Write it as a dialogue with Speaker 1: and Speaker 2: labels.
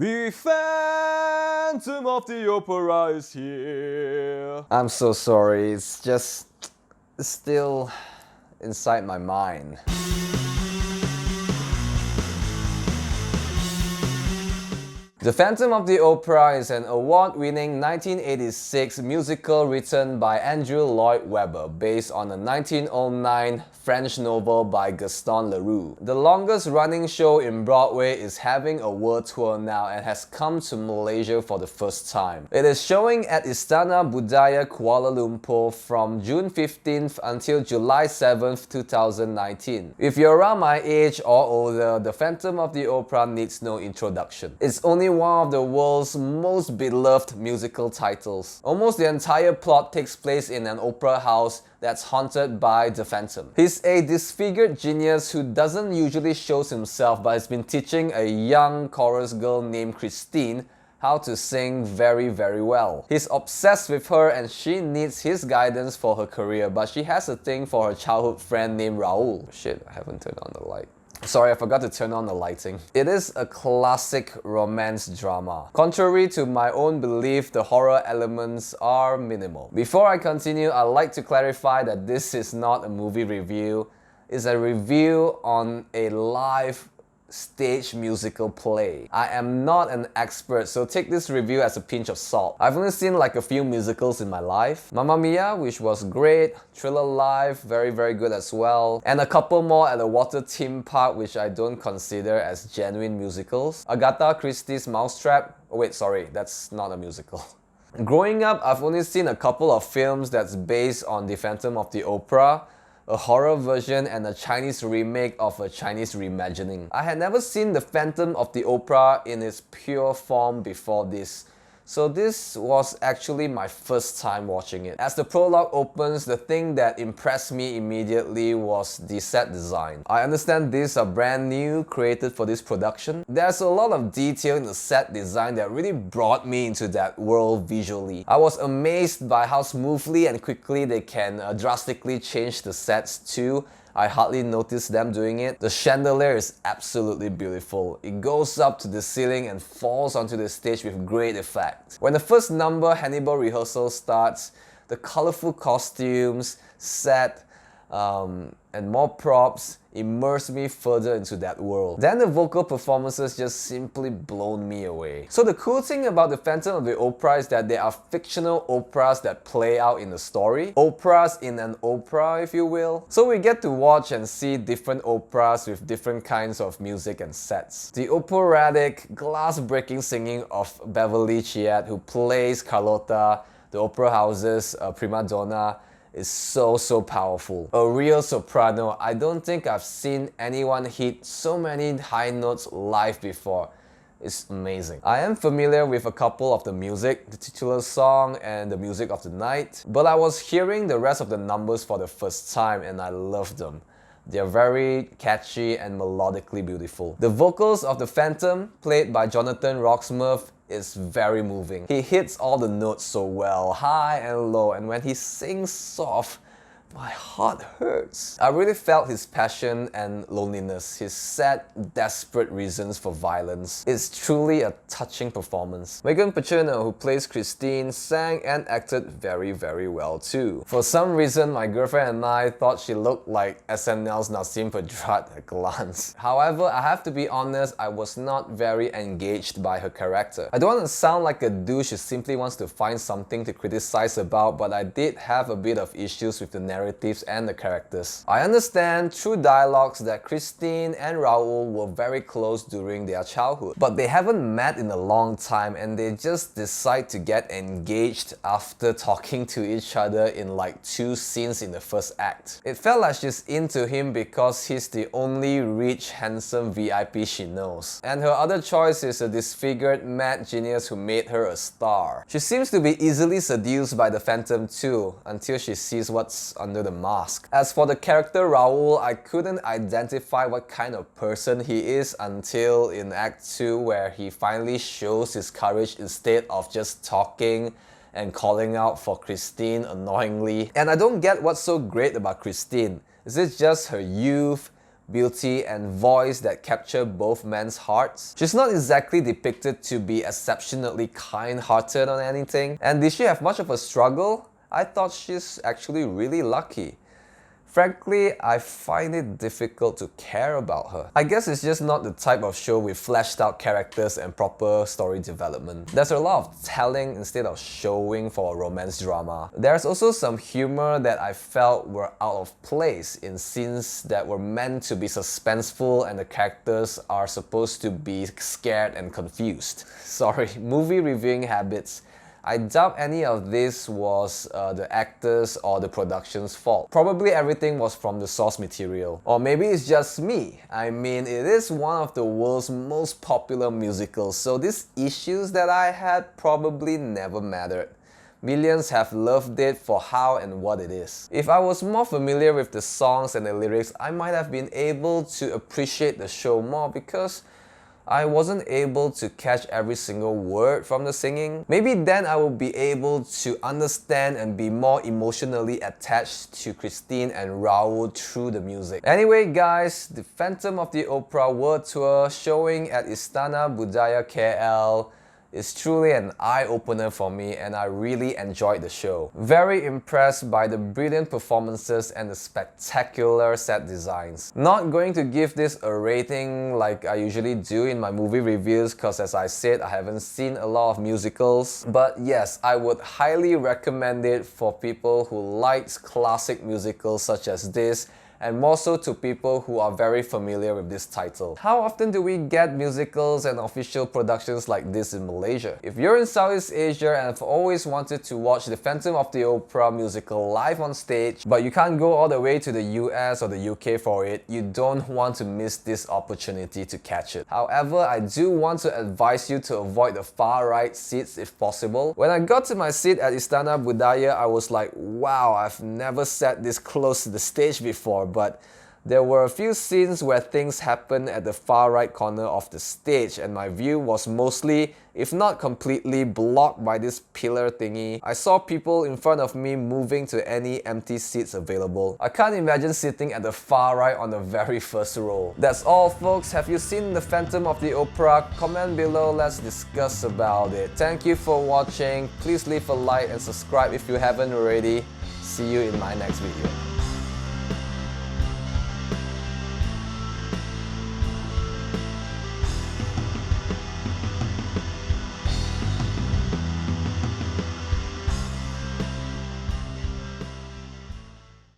Speaker 1: The Phantom of the Opera is here.
Speaker 2: I'm so sorry, it's still inside my mind. The Phantom of the Opera is an award-winning 1986 musical written by Andrew Lloyd Webber based on a 1909 French novel by Gaston Leroux. The longest-running show in Broadway is having a world tour now and has come to Malaysia for the first time. It is showing at Istana Budaya, Kuala Lumpur from June 15th until July 7th, 2019. If you're around my age or older, The Phantom of the Opera needs no introduction. It's only one of the world's most beloved musical titles. Almost the entire plot takes place in an opera house that's haunted by the Phantom. He's a disfigured genius who doesn't usually show himself but has been teaching a young chorus girl named Christine how to sing very well. He's obsessed with her and she needs his guidance for her career, but she has a thing for her childhood friend named Raul. Shit, I haven't turned on the light. Sorry, I forgot to turn on the lighting. It is a classic romance drama. Contrary to my own belief, the horror elements are minimal. Before I continue, I'd like to clarify that this is not a movie review. It's a review on a live stage musical play. I am not an expert, so take this review as a pinch of salt. I've only seen like a few musicals in my life. Mamma Mia, which was great, Thriller Live, very good as well, and a couple more at the water theme park which I don't consider as genuine musicals. Agatha Christie's Mousetrap, oh wait, sorry, that's not a musical. Growing up, I've only seen a couple of films that's based on The Phantom of the Opera, a horror version and a Chinese remake of a Chinese reimagining. I had never seen The Phantom of the Opera in its pure form before this, so this was actually my first time watching it. As the prologue opens, the thing that impressed me immediately was the set design. I understand these are brand new, created for this production. There's a lot of detail in the set design that really brought me into that world visually. I was amazed by how smoothly and quickly they can drastically change the sets too. I hardly noticed them doing it. The chandelier is absolutely beautiful. It goes up to the ceiling and falls onto the stage with great effect. When the first number, Hannibal Rehearsal, starts, the colorful costumes, set, and more props immerse me further into that world. Then the vocal performances just simply blown me away. So the cool thing about The Phantom of the Opera is that there are fictional operas that play out in the story. Operas in an opera, if you will. So we get to watch and see different operas with different kinds of music and sets. The operatic, glass-breaking singing of Beverly Chiat, who plays Carlotta, the opera house's prima donna, is so powerful. A real soprano. I don't think I've seen anyone hit so many high notes live before. It's amazing. I am familiar with a couple of the music, the titular song and the music of the night, but I was hearing the rest of the numbers for the first time and I loved them. They're very catchy and melodically beautiful. The vocals of the Phantom, played by Jonathan Roxmuth, is very moving. He hits all the notes so well, high and low, and when he sings soft, my heart hurts. I really felt his passion and loneliness, his sad, desperate reasons for violence. It's truly a touching performance. Megan Pacherno, who plays Christine, sang and acted very well too. For some reason, my girlfriend and I thought she looked like SNL's Nasim Pedrad at a glance. However, I have to be honest, I was not very engaged by her character. I don't want to sound like a douche who simply wants to find something to criticize about, but I did have a bit of issues with the narratives and the characters. I understand through dialogues that Christine and Raul were very close during their childhood, but they haven't met in a long time and they just decide to get engaged after talking to each other in like 2 scenes in the first act. It felt like she's into him because he's the only rich, handsome VIP she knows. And her other choice is a disfigured mad genius who made her a star. She seems to be easily seduced by the Phantom too, until she sees what's under the mask. As for the character Raul, I couldn't identify what kind of person he is until in Act 2 where he finally shows his courage instead of just talking and calling out for Christine annoyingly. And I don't get what's so great about Christine. Is it just her youth, beauty and voice that capture both men's hearts. She's not exactly depicted to be exceptionally kind-hearted or anything. And did she have much of a struggle? I thought she's actually really lucky. Frankly, I find it difficult to care about her. I guess it's just not the type of show with fleshed out characters and proper story development. There's a lot of telling instead of showing for a romance drama. There's also some humor that I felt were out of place in scenes that were meant to be suspenseful and the characters are supposed to be scared and confused. Sorry, movie reviewing habits. I doubt any of this was the actors or the production's fault. Probably everything was from the source material. Or maybe it's just me. I mean, it is one of the world's most popular musicals, so these issues that I had probably never mattered. Millions have loved it for how and what it is. If I was more familiar with the songs and the lyrics, I might have been able to appreciate the show more because I wasn't able to catch every single word from the singing. Maybe then I would be able to understand and be more emotionally attached to Christine and Raoul through the music. Anyway guys, the Phantom of the Opera World Tour showing at Istana Budaya KL is truly an eye-opener for me and I really enjoyed the show. Very impressed by the brilliant performances and the spectacular set designs. Not going to give this a rating like I usually do in my movie reviews because as I said, I haven't seen a lot of musicals. But yes, I would highly recommend it for people who likes classic musicals such as this, and more so to people who are very familiar with this title. How often do we get musicals and official productions like this in Malaysia? If you're in Southeast Asia and have always wanted to watch the Phantom of the Opera musical live on stage, but you can't go all the way to the US or the UK for it, you don't want to miss this opportunity to catch it. However, I do want to advise you to avoid the far right seats if possible. When I got to my seat at Istana Budaya, I was like, wow, I've never sat this close to the stage before. But there were a few scenes where things happened at the far right corner of the stage and my view was mostly, if not completely, blocked by this pillar thingy. I saw people in front of me moving to any empty seats available. I can't imagine sitting at the far right on the very first row. That's all folks. Have you seen the Phantom of the Opera? Comment below, let's discuss about it. Thank you for watching. Please leave a like and subscribe if you haven't already. See you in my next video.